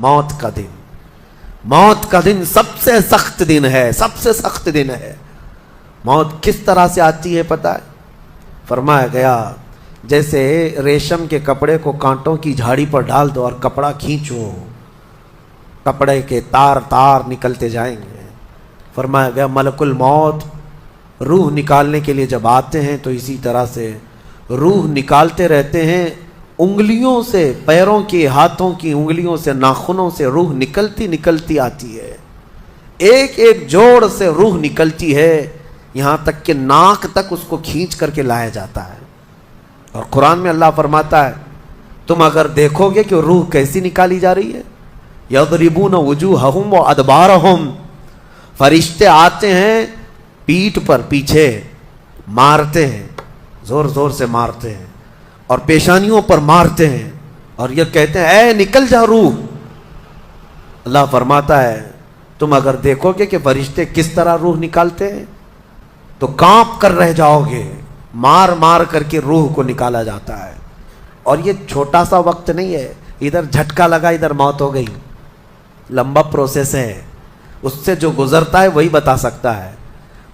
موت کا دن، موت کا دن سب سے سخت دن ہے، سب سے سخت دن ہے۔ موت کس طرح سے آتی ہے پتہ ہے؟ فرمایا گیا جیسے ریشم کے کپڑے کو کانٹوں کی جھاڑی پر ڈال دو اور کپڑا کھینچو، کپڑے کے تار تار نکلتے جائیں گے۔ فرمایا گیا ملک الموت روح نکالنے کے لیے جب آتے ہیں تو اسی طرح سے روح نکالتے رہتے ہیں، انگلیوں سے، پیروں کی، ہاتھوں کی انگلیوں سے، ناخنوں سے روح نکلتی نکلتی آتی ہے، ایک ایک جوڑ سے روح نکلتی ہے، یہاں تک کہ ناک تک اس کو کھینچ کر کے لایا جاتا ہے۔ اور قرآن میں اللہ فرماتا ہے تم اگر دیکھو گے کہ روح کیسی نکالی جا رہی ہے، یضربون وجوہہم وادبارہم، فرشتے آتے ہیں پیٹھ پر، پیچھے مارتے ہیں، زور زور سے مارتے ہیں اور پیشانیوں پر مارتے ہیں اور یہ کہتے ہیں اے نکل جا روح۔ اللہ فرماتا ہے تم اگر دیکھو گے کہ فرشتے کس طرح روح نکالتے ہیں تو کانپ کر رہ جاؤ گے، مار مار کر کے روح کو نکالا جاتا ہے۔ اور یہ چھوٹا سا وقت نہیں ہے، ادھر جھٹکا لگا ادھر موت ہو گئی، لمبا پروسیس ہے، اس سے جو گزرتا ہے وہی بتا سکتا ہے۔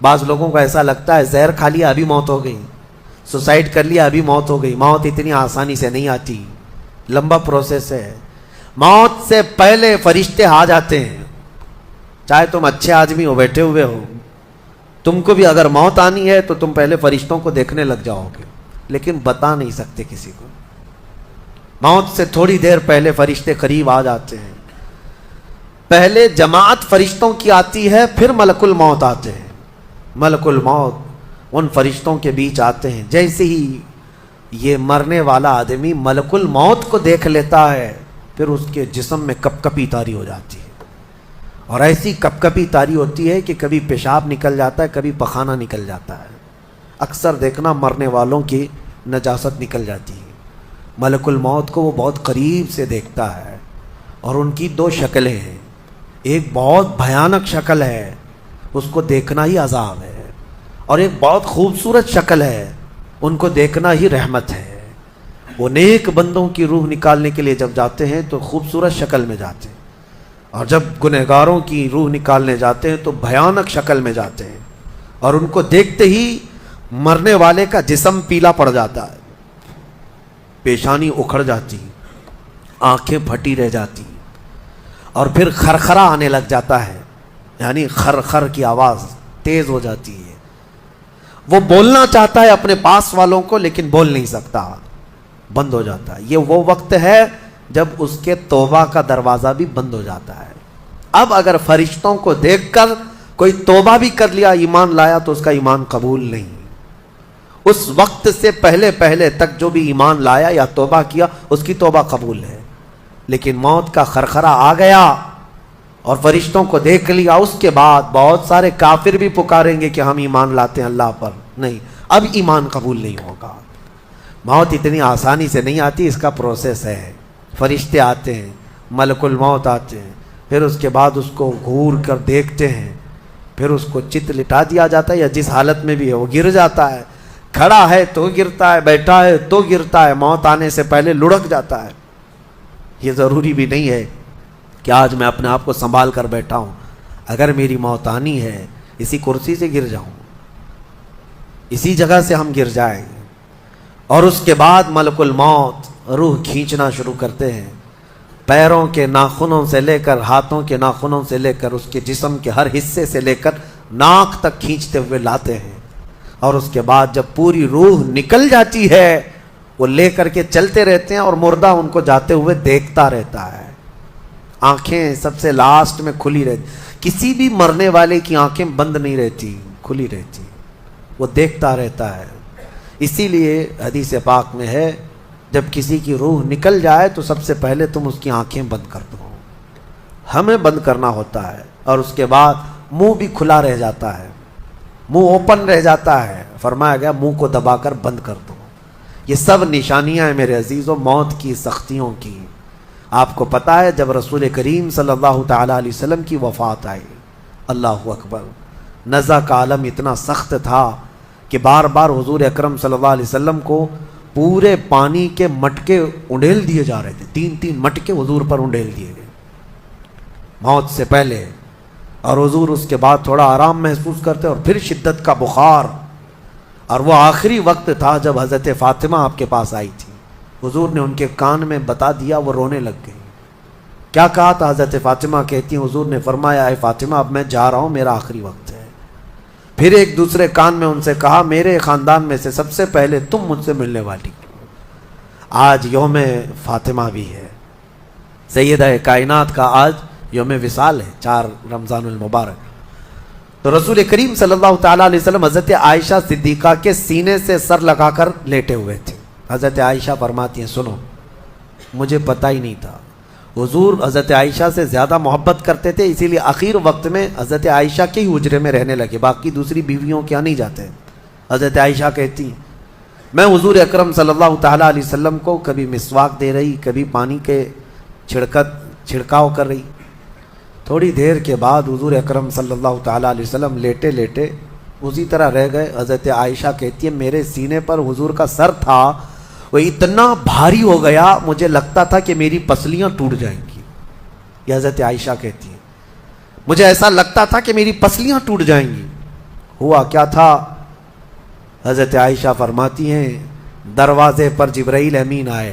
بعض لوگوں کو ایسا لگتا ہے زہر کھا لیا ابھی موت ہو گئی، سوسائڈ کر لیا ابھی موت ہو گئی۔ موت اتنی آسانی سے نہیں آتی، لمبا پروسیس ہے۔ موت سے پہلے فرشتے آ جاتے ہیں، چاہے تم اچھے آدمی ہو، بیٹھے ہوئے ہو، تم کو بھی اگر موت آنی ہے تو تم پہلے فرشتوں کو دیکھنے لگ جاؤ گے، لیکن بتا نہیں سکتے کسی کو۔ موت سے تھوڑی دیر پہلے فرشتے قریب آ جاتے ہیں، پہلے جماعت فرشتوں کی آتی ہے، پھر ملک الموت آتے ہیں۔ ملک الموت ان فرشتوں کے بیچ آتے ہیں، جیسے ہی یہ مرنے والا آدمی ملک الموت کو دیکھ لیتا ہے پھر اس کے جسم میں کپ کپی طاری ہو جاتی ہے، اور ایسی کپ کپی طاری ہوتی ہے کہ کبھی پیشاب نکل جاتا ہے، کبھی پخانہ نکل جاتا ہے۔ اکثر دیکھنا مرنے والوں کی نجاست نکل جاتی ہے۔ ملک الموت کو وہ بہت قریب سے دیکھتا ہے، اور ان کی دو شکلیں ہیں، ایک بہت بھیانک شکل ہے، اس کو دیکھنا ہی عذاب ہے، اور ایک بہت خوبصورت شکل ہے، ان کو دیکھنا ہی رحمت ہے۔ وہ نیک بندوں کی روح نکالنے کے لیے جب جاتے ہیں تو خوبصورت شکل میں جاتے ہیں، اور جب گنہگاروں کی روح نکالنے جاتے ہیں تو بھیانک شکل میں جاتے ہیں، اور ان کو دیکھتے ہی مرنے والے کا جسم پیلا پڑ جاتا ہے، پیشانی اکھڑ جاتی، آنکھیں پھٹی رہ جاتی، اور پھر خرخرا آنے لگ جاتا ہے، یعنی خر کی آواز تیز ہو جاتی ہے۔ وہ بولنا چاہتا ہے اپنے پاس والوں کو لیکن بول نہیں سکتا، بند ہو جاتا ہے۔ یہ وہ وقت ہے جب اس کے توبہ کا دروازہ بھی بند ہو جاتا ہے۔ اب اگر فرشتوں کو دیکھ کر کوئی توبہ بھی کر لیا، ایمان لایا، تو اس کا ایمان قبول نہیں۔ اس وقت سے پہلے پہلے تک جو بھی ایمان لایا یا توبہ کیا اس کی توبہ قبول ہے، لیکن موت کا خرخرا آ گیا اور فرشتوں کو دیکھ لیا، اس کے بعد بہت سارے کافر بھی پکاریں گے کہ ہم ایمان لاتے ہیں اللہ پر، نہیں، اب ایمان قبول نہیں ہوگا۔ موت اتنی آسانی سے نہیں آتی، اس کا پروسیس ہے۔ فرشتے آتے ہیں، ملک الموت آتے ہیں، پھر اس کے بعد اس کو گھور کر دیکھتے ہیں، پھر اس کو چت لٹا دیا جاتا ہے، یا جس حالت میں بھی ہے وہ گر جاتا ہے، کھڑا ہے تو گرتا ہے، بیٹھا ہے تو گرتا ہے، موت آنے سے پہلے لڑک جاتا ہے۔ یہ ضروری بھی نہیں ہے کہ آج میں اپنے آپ کو سنبھال کر بیٹھا ہوں، اگر میری موت آنی ہے اسی کرسی سے گر جاؤں، اسی جگہ سے ہم گر جائیں گے۔ اور اس کے بعد ملک الموت روح کھینچنا شروع کرتے ہیں، پیروں کے ناخنوں سے لے کر، ہاتھوں کے ناخنوں سے لے کر، اس کے جسم کے ہر حصے سے لے کر ناک تک کھینچتے ہوئے لاتے ہیں، اور اس کے بعد جب پوری روح نکل جاتی ہے وہ لے کر کے چلتے رہتے ہیں، اور مردہ ان کو جاتے ہوئے دیکھتا رہتا ہے۔ آنکھیں سب سے لاسٹ میں کھلی رہتی، کسی بھی مرنے والے کی آنکھیں بند نہیں رہتی، کھلی رہتی، وہ دیکھتا رہتا ہے۔ اسی لیے حدیث پاک میں ہے جب کسی کی روح نکل جائے تو سب سے پہلے تم اس کی آنکھیں بند کر دو، ہمیں بند کرنا ہوتا ہے، اور اس کے بعد منہ بھی کھلا رہ جاتا ہے، منہ اوپن رہ جاتا ہے، فرمایا گیا منہ کو دبا کر بند کر دو۔ یہ سب نشانیاں ہیں میرے عزیزوں موت کی، سختیوں کی۔ آپ کو پتہ ہے جب رسول کریم صلی اللہ تعالیٰ علیہ وسلم کی وفات آئی، اللہ اکبر، نزع کا عالم اتنا سخت تھا کہ بار بار حضور اکرم صلی اللہ علیہ وسلم کو پورے پانی کے مٹکے انڈیل دیے جا رہے تھے، 3 مٹکے حضور پر انڈیل دیے گئے، موت سے پہلے، اور حضور اس کے بعد تھوڑا آرام محسوس کرتے اور پھر شدت کا بخار. اور وہ آخری وقت تھا جب حضرت فاطمہ آپ کے پاس آئی تھی. حضور نے ان کے کان میں بتا دیا، وہ رونے لگ گئی. کیا کہا تھا؟ حضرت فاطمہ کہتی ہیں حضور نے فرمایا اے فاطمہ اب میں جا رہا ہوں، میرا آخری وقت ہے. پھر ایک دوسرے کان میں ان سے کہا میرے خاندان میں سے سب سے پہلے تم مجھ سے ملنے والی. آج یوم فاطمہ بھی ہے، سیدہ کائنات کا آج یوم وصال ہے، 4 رمضان المبارک. تو رسول کریم صلی اللہ تعالیٰ علیہ وسلم حضرت عائشہ صدیقہ کے سینے سے سر لگا کر لیٹے ہوئے تھے. حضرت عائشہ فرماتی ہیں سنو، مجھے پتہ ہی نہیں تھا. حضور حضرت عائشہ سے زیادہ محبت کرتے تھے، اسی لیے آخر وقت میں حضرت عائشہ کے ہی حجرے میں رہنے لگے، باقی دوسری بیویوں کیا نہیں جاتے. حضرت عائشہ کہتی ہیں میں حضور اکرم صلی اللہ تعالیٰ علیہ وسلم کو کبھی مسواک دے رہی، کبھی پانی کے چھڑکاؤ کر رہی. تھوڑی دیر کے بعد حضور اکرم صلی اللہ تعالیٰ علیہ وسلم لیٹے لیٹے اسی طرح رہ گئے. حضرت عائشہ کہتی ہے میرے سینے پر حضور کا سر تھا، وہ اتنا بھاری ہو گیا مجھے لگتا تھا کہ میری پسلیاں ٹوٹ جائیں گی. یہ حضرت عائشہ کہتی ہیں مجھے ایسا لگتا تھا کہ میری پسلیاں ٹوٹ جائیں گی. ہوا کیا تھا؟ حضرت عائشہ فرماتی ہیں دروازے پر جبرائیل امین آئے،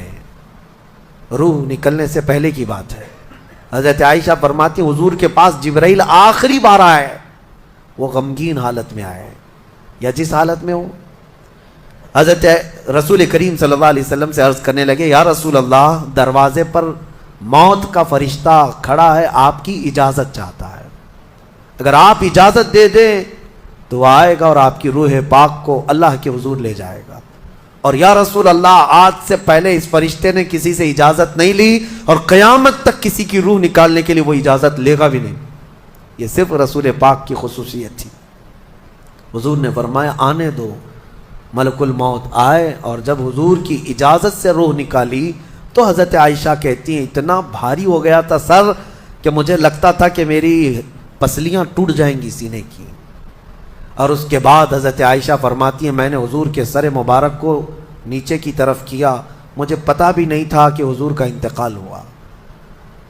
روح نکلنے سے پہلے کی بات ہے. حضرت عائشہ فرماتی ہیں حضور کے پاس جبرائیل آخری بار آئے، وہ غمگین حالت میں آئے یا جس حالت میں ہو. حضرت رسول کریم صلی اللہ علیہ وسلم سے عرض کرنے لگے یا رسول اللہ دروازے پر موت کا فرشتہ کھڑا ہے، آپ کی اجازت چاہتا ہے، اگر آپ اجازت دے دیں تو وہ آئے گا اور آپ کی روح پاک کو اللہ کے حضور لے جائے گا. اور یا رسول اللہ آج سے پہلے اس فرشتے نے کسی سے اجازت نہیں لی اور قیامت تک کسی کی روح نکالنے کے لیے وہ اجازت لے گا بھی نہیں. یہ صرف رسول پاک کی خصوصیت تھی. حضور نے فرمایا آنے دو. ملک الموت آئے اور جب حضور کی اجازت سے روح نکالی تو حضرت عائشہ کہتی ہیں اتنا بھاری ہو گیا تھا سر کہ مجھے لگتا تھا کہ میری پسلیاں ٹوٹ جائیں گی سینے کی. اور اس کے بعد حضرت عائشہ فرماتی ہیں میں نے حضور کے سر مبارک کو نیچے کی طرف کیا، مجھے پتہ بھی نہیں تھا کہ حضور کا انتقال ہوا.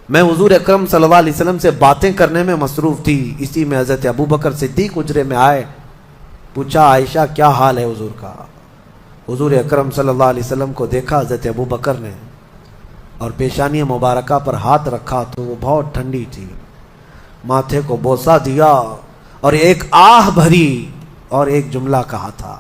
میں حضور اکرم صلی اللہ علیہ وسلم سے باتیں کرنے میں مصروف تھی، اسی میں حضرت ابو بکر صدیق حجرے میں آئے. پوچھا عائشہ کیا حال ہے حضور کا؟ حضور اکرم صلی اللہ علیہ وسلم کو دیکھا حضرت ابو بکر نے اور پیشانی مبارکہ پر ہاتھ رکھا تو وہ بہت ٹھنڈی تھی. ماتھے کو بوسہ دیا اور ایک آہ بھری اور ایک جملہ کہا تھا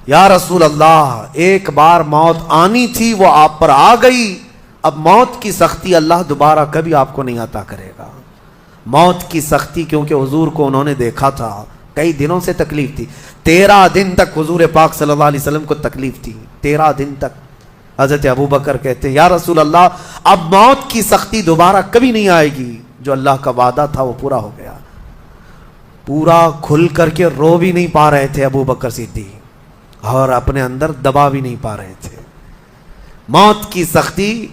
یا رسول اللہ ایک بار موت آنی تھی وہ آپ پر آ گئی، اب موت کی سختی اللہ دوبارہ کبھی آپ کو نہیں عطا کرے گا. موت کی سختی کیونکہ حضور کو انہوں نے دیکھا تھا، کئی دنوں سے تکلیف تھی، 13 دن تک حضور پاک صلی اللہ علیہ وسلم کو تکلیف تھی، 13 دن تک. حضرت ابو بکر کہتے ہیں یا رسول اللہ اب موت کی سختی دوبارہ کبھی نہیں آئے گی، جو اللہ کا وعدہ تھا وہ پورا ہو گیا. پورا کھل کر کے رو بھی نہیں پا رہے تھے ابو بکر صدیق اور اپنے اندر دبا بھی نہیں پا رہے تھے. موت کی سختی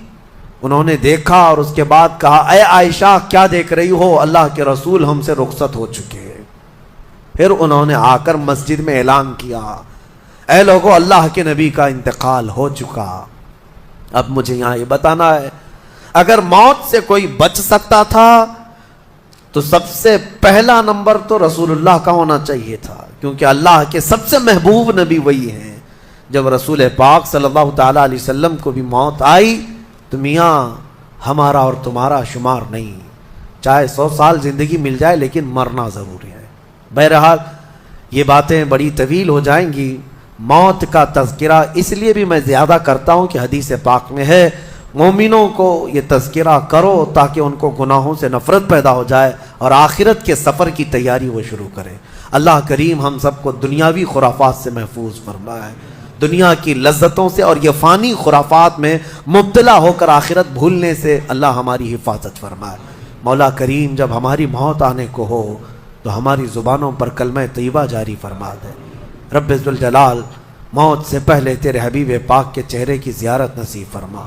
انہوں نے دیکھا اور اس کے بعد کہا اے عائشہ کیا دیکھ رہی ہو، اللہ کے رسول ہم سے رخصت ہو چکے. پھر انہوں نے آ کر مسجد میں اعلان کیا اے لوگو اللہ کے نبی کا انتقال ہو چکا. اب مجھے یہاں یہ بتانا ہے اگر موت سے کوئی بچ سکتا تھا تو سب سے پہلا نمبر تو رسول اللہ کا ہونا چاہیے تھا، کیونکہ اللہ کے سب سے محبوب نبی وہی ہیں. جب رسول پاک صلی اللہ تعالیٰ علیہ وسلم کو بھی موت آئی تو میاں ہمارا اور تمہارا شمار نہیں، چاہے 100 سال زندگی مل جائے لیکن مرنا ضروری ہے. بہرحال یہ باتیں بڑی طویل ہو جائیں گی. موت کا تذکرہ اس لیے بھی میں زیادہ کرتا ہوں کہ حدیث پاک میں ہے مومنوں کو یہ تذکرہ کرو تاکہ ان کو گناہوں سے نفرت پیدا ہو جائے اور آخرت کے سفر کی تیاری وہ شروع کریں. اللہ کریم ہم سب کو دنیاوی خرافات سے محفوظ فرمائے، دنیا کی لذتوں سے اور یہ فانی خرافات میں مبتلا ہو کر آخرت بھولنے سے اللہ ہماری حفاظت فرمائے. مولا کریم جب ہماری موت آنے کو ہو تو ہماری زبانوں پر کلمہ طیبہ جاری فرما دے. رب ذوالجلال موت سے پہلے تیرے حبیب پاک کے چہرے کی زیارت نصیب فرما.